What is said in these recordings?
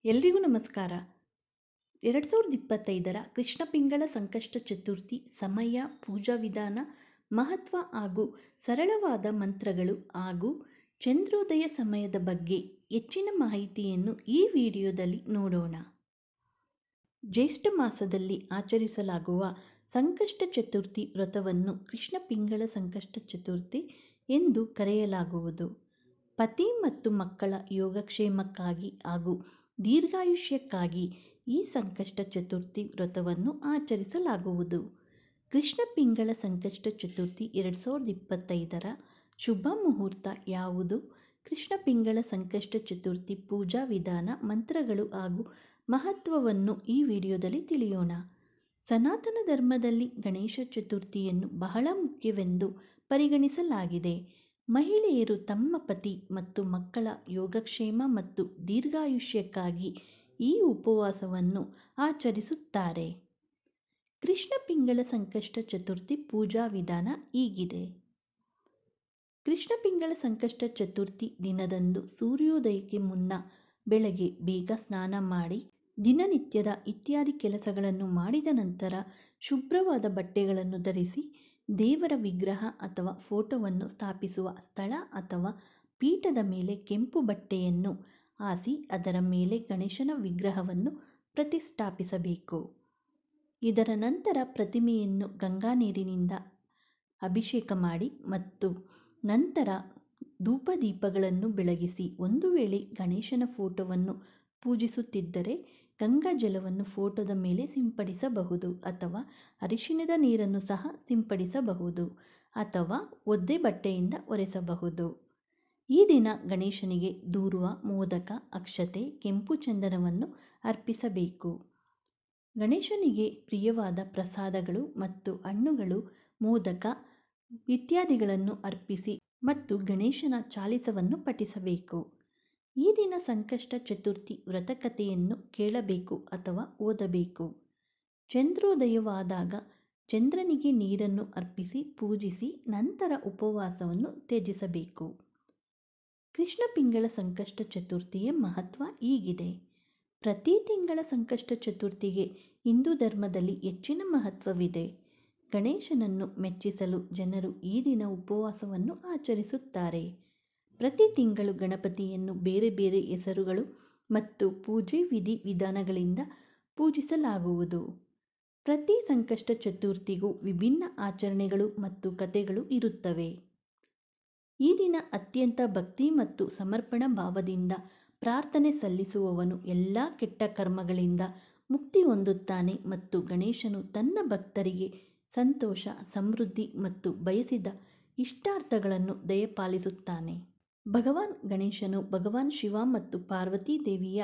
ಎಲ್ರಿಗೂ ನಮಸ್ಕಾರ. 2025ರ ಕೃಷ್ಣ ಪಿಂಗಳ ಸಂಕಷ್ಟ ಚತುರ್ಥಿ ಸಮಯ, ಪೂಜಾ ವಿಧಾನ, ಮಹತ್ವ ಹಾಗೂ ಸರಳವಾದ ಮಂತ್ರಗಳು ಹಾಗೂ ಚಂದ್ರೋದಯ ಸಮಯದ ಬಗ್ಗೆ ಹೆಚ್ಚಿನ ಮಾಹಿತಿಯನ್ನು ಈ ವಿಡಿಯೋದಲ್ಲಿ ನೋಡೋಣ. ಜ್ಯೇಷ್ಠ ಮಾಸದಲ್ಲಿ ಆಚರಿಸಲಾಗುವ ಸಂಕಷ್ಟ ಚತುರ್ಥಿ ವ್ರತವನ್ನು ಕೃಷ್ಣ ಪಿಂಗಳ ಸಂಕಷ್ಟ ಚತುರ್ಥಿ ಎಂದು ಕರೆಯಲಾಗುವುದು. ಪತಿ ಮತ್ತು ಮಕ್ಕಳ ಯೋಗಕ್ಷೇಮಕ್ಕಾಗಿ ಹಾಗೂ ದೀರ್ಘಾಯುಷ್ಯಕ್ಕಾಗಿ ಈ ಸಂಕಷ್ಟ ಚತುರ್ಥಿ ವ್ರತವನ್ನು ಆಚರಿಸಲಾಗುವುದು. ಕೃಷ್ಣ ಪಿಂಗಳ ಸಂಕಷ್ಟ ಚತುರ್ಥಿ 2025ರ ಶುಭ ಮುಹೂರ್ತ ಯಾವುದು? ಕೃಷ್ಣ ಪಿಂಗಳ ಸಂಕಷ್ಟ ಚತುರ್ಥಿ ಪೂಜಾ ವಿಧಾನ, ಮಂತ್ರಗಳು ಹಾಗೂ ಮಹತ್ವವನ್ನು ಈ ವಿಡಿಯೋದಲ್ಲಿ ತಿಳಿಯೋಣ. ಸನಾತನ ಧರ್ಮದಲ್ಲಿ ಗಣೇಶ ಚತುರ್ಥಿಯನ್ನು ಬಹಳ ಮುಖ್ಯವೆಂದು ಪರಿಗಣಿಸಲಾಗಿದೆ. ಮಹಿಳೆಯರು ತಮ್ಮ ಪತಿ ಮತ್ತು ಮಕ್ಕಳ ಯೋಗಕ್ಷೇಮ ಮತ್ತು ದೀರ್ಘಾಯುಷ್ಯಕ್ಕಾಗಿ ಈ ಉಪವಾಸವನ್ನು ಆಚರಿಸುತ್ತಾರೆ. ಕೃಷ್ಣ ಪಿಂಗಳ ಸಂಕಷ್ಟ ಚತುರ್ಥಿ ಪೂಜಾ ವಿಧಾನ ಹೀಗಿದೆ. ಕೃಷ್ಣ ಪಿಂಗಳ ಸಂಕಷ್ಟ ಚತುರ್ಥಿ ದಿನದಂದು ಸೂರ್ಯೋದಯಕ್ಕೆ ಮುನ್ನ ಬೆಳಗ್ಗೆ ಬೇಗ ಸ್ನಾನ ಮಾಡಿ ದಿನನಿತ್ಯದ ಇತ್ಯಾದಿ ಕೆಲಸಗಳನ್ನು ಮಾಡಿದ ನಂತರ ಶುಭ್ರವಾದ ಬಟ್ಟೆಗಳನ್ನು ಧರಿಸಿ ದೇವರ ವಿಗ್ರಹ ಅಥವಾ ಫೋಟೋವನ್ನು ಸ್ಥಾಪಿಸುವ ಸ್ಥಳ ಅಥವಾ ಪೀಠದ ಮೇಲೆ ಕೆಂಪು ಬಟ್ಟೆಯನ್ನು ಹಾಸಿ ಅದರ ಮೇಲೆ ಗಣೇಶನ ವಿಗ್ರಹವನ್ನು ಪ್ರತಿಷ್ಠಾಪಿಸಬೇಕು. ಇದರ ನಂತರ ಪ್ರತಿಮೆಯನ್ನು ಗಂಗಾ ನೀರಿನಿಂದ ಅಭಿಷೇಕ ಮಾಡಿ ಮತ್ತು ನಂತರ ಧೂಪದೀಪಗಳನ್ನು ಬೆಳಗಿಸಿ, ಒಂದು ವೇಳೆ ಗಣೇಶನ ಫೋಟೋವನ್ನು ಪೂಜಿಸುತ್ತಿದ್ದರೆ ಗಂಗಾ ಜಲವನ್ನು ಫೋಟೋದ ಮೇಲೆ ಸಿಂಪಡಿಸಬಹುದು ಅಥವಾ ಅರಿಶಿಣದ ನೀರನ್ನು ಸಹ ಸಿಂಪಡಿಸಬಹುದು ಅಥವಾ ಒದ್ದೆ ಬಟ್ಟೆಯಿಂದ ಒರೆಸಬಹುದು. ಈ ದಿನ ಗಣೇಶನಿಗೆ ದೂರ್ವ, ಮೋದಕ, ಅಕ್ಷತೆ, ಕೆಂಪು ಚಂದನವನ್ನು ಅರ್ಪಿಸಬೇಕು. ಗಣೇಶನಿಗೆ ಪ್ರಿಯವಾದ ಪ್ರಸಾದಗಳು ಮತ್ತು ಹಣ್ಣುಗಳು, ಮೋದಕ ಇತ್ಯಾದಿಗಳನ್ನು ಅರ್ಪಿಸಿ ಮತ್ತು ಗಣೇಶನ ಚಾಲಿಸವನ್ನು ಪಠಿಸಬೇಕು. ಈ ದಿನ ಸಂಕಷ್ಟ ಚತುರ್ಥಿ ವ್ರತಕಥೆಯನ್ನು ಕೇಳಬೇಕು ಅಥವಾ ಓದಬೇಕು. ಚಂದ್ರೋದಯವಾದಾಗ ಚಂದ್ರನಿಗೆ ನೀರನ್ನು ಅರ್ಪಿಸಿ ಪೂಜಿಸಿ ನಂತರ ಉಪವಾಸವನ್ನು ತ್ಯಜಿಸಬೇಕು. ಕೃಷ್ಣ ಪಿಂಗಳ ಸಂಕಷ್ಟ ಚತುರ್ಥಿಯ ಮಹತ್ವ ಹೀಗಿದೆ. ಪ್ರತಿ ತಿಂಗಳ ಸಂಕಷ್ಟ ಚತುರ್ಥಿಗೆ ಹಿಂದೂ ಧರ್ಮದಲ್ಲಿ ಹೆಚ್ಚಿನ ಮಹತ್ವವಿದೆ. ಗಣೇಶನನ್ನು ಮೆಚ್ಚಿಸಲು ಜನರು ಈ ದಿನ ಉಪವಾಸವನ್ನು ಆಚರಿಸುತ್ತಾರೆ. ಪ್ರತಿ ತಿಂಗಳು ಗಣಪತಿಯನ್ನು ಬೇರೆ ಬೇರೆ ಹೆಸರುಗಳು ಮತ್ತು ಪೂಜೆ ವಿಧಿ ವಿಧಾನಗಳಿಂದ ಪೂಜಿಸಲಾಗುವುದು. ಪ್ರತಿ ಸಂಕಷ್ಟ ಚತುರ್ಥಿಗೂ ವಿಭಿನ್ನ ಆಚರಣೆಗಳು ಮತ್ತು ಕಥೆಗಳು ಇರುತ್ತವೆ. ಈ ದಿನ ಅತ್ಯಂತ ಭಕ್ತಿ ಮತ್ತು ಸಮರ್ಪಣಾ ಭಾವದಿಂದ ಪ್ರಾರ್ಥನೆ ಸಲ್ಲಿಸುವವನು ಎಲ್ಲ ಕೆಟ್ಟ ಕರ್ಮಗಳಿಂದ ಮುಕ್ತಿ ಹೊಂದುತ್ತಾನೆ ಮತ್ತು ಗಣೇಶನು ತನ್ನ ಭಕ್ತರಿಗೆ ಸಂತೋಷ, ಸಮೃದ್ಧಿ ಮತ್ತು ಬಯಸಿದ ಇಷ್ಟಾರ್ಥಗಳನ್ನು ದಯಪಾಲಿಸುತ್ತಾನೆ. ಭಗವಾನ್ ಗಣೇಶನು ಭಗವಾನ್ ಶಿವ ಮತ್ತು ಪಾರ್ವತಿ ದೇವಿಯ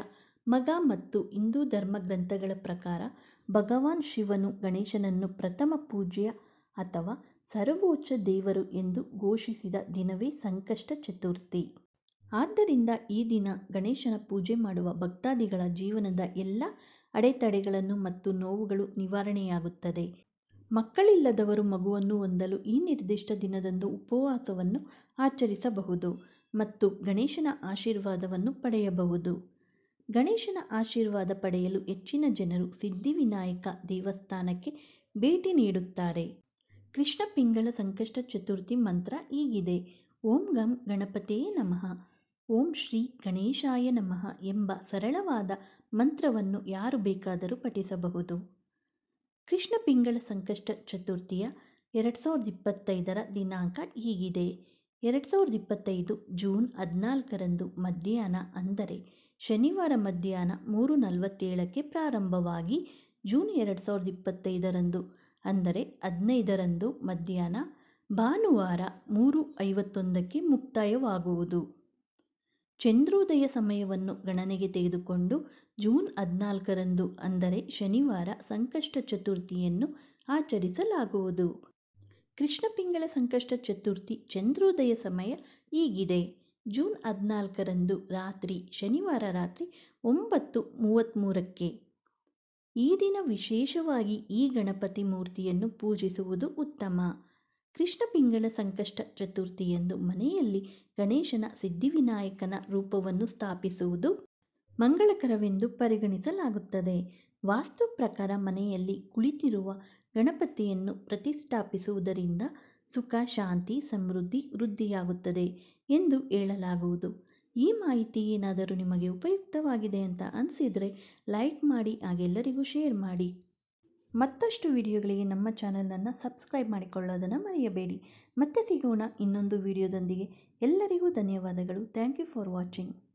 ಮಗ ಮತ್ತು ಹಿಂದೂ ಧರ್ಮ ಗ್ರಂಥಗಳ ಪ್ರಕಾರ ಭಗವಾನ್ ಶಿವನು ಗಣೇಶನನ್ನು ಪ್ರಥಮ ಪೂಜ್ಯ ಅಥವಾ ಸರ್ವೋಚ್ಚ ದೇವರು ಎಂದು ಘೋಷಿಸಿದ ದಿನವೇ ಸಂಕಷ್ಟ ಚತುರ್ಥಿ. ಆದ್ದರಿಂದ ಈ ದಿನ ಗಣೇಶನ ಪೂಜೆ ಮಾಡುವ ಭಕ್ತಾದಿಗಳ ಜೀವನದ ಎಲ್ಲ ಅಡೆತಡೆಗಳನ್ನು ಮತ್ತು ನೋವುಗಳು ನಿವಾರಣೆಯಾಗುತ್ತದೆ. ಮಕ್ಕಳಿಲ್ಲದವರು ಮಗುವನ್ನು ಹೊಂದಲು ಈ ನಿರ್ದಿಷ್ಟ ದಿನದಂದು ಉಪವಾಸವನ್ನು ಆಚರಿಸಬಹುದು ಮತ್ತು ಗಣೇಶನ ಆಶೀರ್ವಾದವನ್ನು ಪಡೆಯಬಹುದು. ಗಣೇಶನ ಆಶೀರ್ವಾದ ಪಡೆಯಲು ಹೆಚ್ಚಿನ ಜನರು ಸಿದ್ಧಿವಿನಾಯಕ ದೇವಸ್ಥಾನಕ್ಕೆ ಭೇಟಿ ನೀಡುತ್ತಾರೆ. ಕೃಷ್ಣ ಪಿಂಗಳ ಸಂಕಷ್ಟ ಚತುರ್ಥಿ ಮಂತ್ರ ಹೀಗಿದೆ. ಓಂ ಗಂ ಗಣಪತಯೇ ನಮಃ, ಓಂ ಶ್ರೀ ಗಣೇಶಾಯ ನಮಃ ಎಂಬ ಸರಳವಾದ ಮಂತ್ರವನ್ನು ಯಾರು ಬೇಕಾದರೂ ಪಠಿಸಬಹುದು. ಕೃಷ್ಣ ಪಿಂಗಳ ಸಂಕಷ್ಟ ಚತುರ್ಥಿಯ 2025ರ ದಿನಾಂಕ ಹೀಗಿದೆ. 2025 ಜೂನ್ 14ರಂದು ಮಧ್ಯಾಹ್ನ, ಅಂದರೆ ಶನಿವಾರ ಮಧ್ಯಾಹ್ನ 3:47ಕ್ಕೆ ಪ್ರಾರಂಭವಾಗಿ ಜೂನ್ 2025ರಂದು ಅಂದರೆ 15ರಂದು ಮಧ್ಯಾಹ್ನ ಭಾನುವಾರ 3:51ಕ್ಕೆ ಮುಕ್ತಾಯವಾಗುವುದು. ಚಂದ್ರೋದಯ ಸಮಯವನ್ನು ಗಣನೆಗೆ ತೆಗೆದುಕೊಂಡು ಜೂನ್ 14ರಂದು ಅಂದರೆ ಶನಿವಾರ ಸಂಕಷ್ಟ ಚತುರ್ಥಿಯನ್ನು ಆಚರಿಸಲಾಗುವುದು. ಕೃಷ್ಣ ಪಿಂಗಳ ಸಂಕಷ್ಟ ಚತುರ್ಥಿ ಚಂದ್ರೋದಯ ಸಮಯ ಹೀಗಿದೆ. ಜೂನ್ 14ರಂದು ರಾತ್ರಿ, ಶನಿವಾರ ರಾತ್ರಿ 9:33ಕ್ಕೆ. ಈ ದಿನ ವಿಶೇಷವಾಗಿ ಈ ಗಣಪತಿ ಮೂರ್ತಿಯನ್ನು ಪೂಜಿಸುವುದು ಉತ್ತಮ. ಕೃಷ್ಣ ಪಿಂಗಳ ಸಂಕಷ್ಟ ಚತುರ್ಥಿಯಂದು ಮನೆಯಲ್ಲಿ ಗಣೇಶನ ಸಿದ್ಧಿವಿನಾಯಕನ ರೂಪವನ್ನು ಸ್ಥಾಪಿಸುವುದು ಮಂಗಳಕರವೆಂದು ಪರಿಗಣಿಸಲಾಗುತ್ತದೆ. ವಾಸ್ತು ಪ್ರಕಾರ ಮನೆಯಲ್ಲಿ ಕುಳಿತಿರುವ ಗಣಪತಿಯನ್ನು ಪ್ರತಿಷ್ಠಾಪಿಸುವುದರಿಂದ ಸುಖ, ಶಾಂತಿ, ಸಮೃದ್ಧಿ ವೃದ್ಧಿಯಾಗುತ್ತದೆ ಎಂದು ಹೇಳಲಾಗುವುದು. ಈ ಮಾಹಿತಿ ಏನಾದರೂ ನಿಮಗೆ ಉಪಯುಕ್ತವಾಗಿದೆ ಅಂತ ಅನಿಸಿದರೆ ಲೈಕ್ ಮಾಡಿ, ಹಾಗೆಲ್ಲರಿಗೂ ಶೇರ್ ಮಾಡಿ. ಮತ್ತಷ್ಟು ವಿಡಿಯೋಗಳಿಗೆ ನಮ್ಮ ಚಾನಲನ್ನು ಸಬ್ಸ್ಕ್ರೈಬ್ ಮಾಡಿಕೊಳ್ಳೋದನ್ನು ಮರೆಯಬೇಡಿ. ಮತ್ತೆ ಸಿಗೋಣ ಇನ್ನೊಂದು ವಿಡಿಯೋದೊಂದಿಗೆ. ಎಲ್ಲರಿಗೂ ಧನ್ಯವಾದಗಳು. Thank you for watching.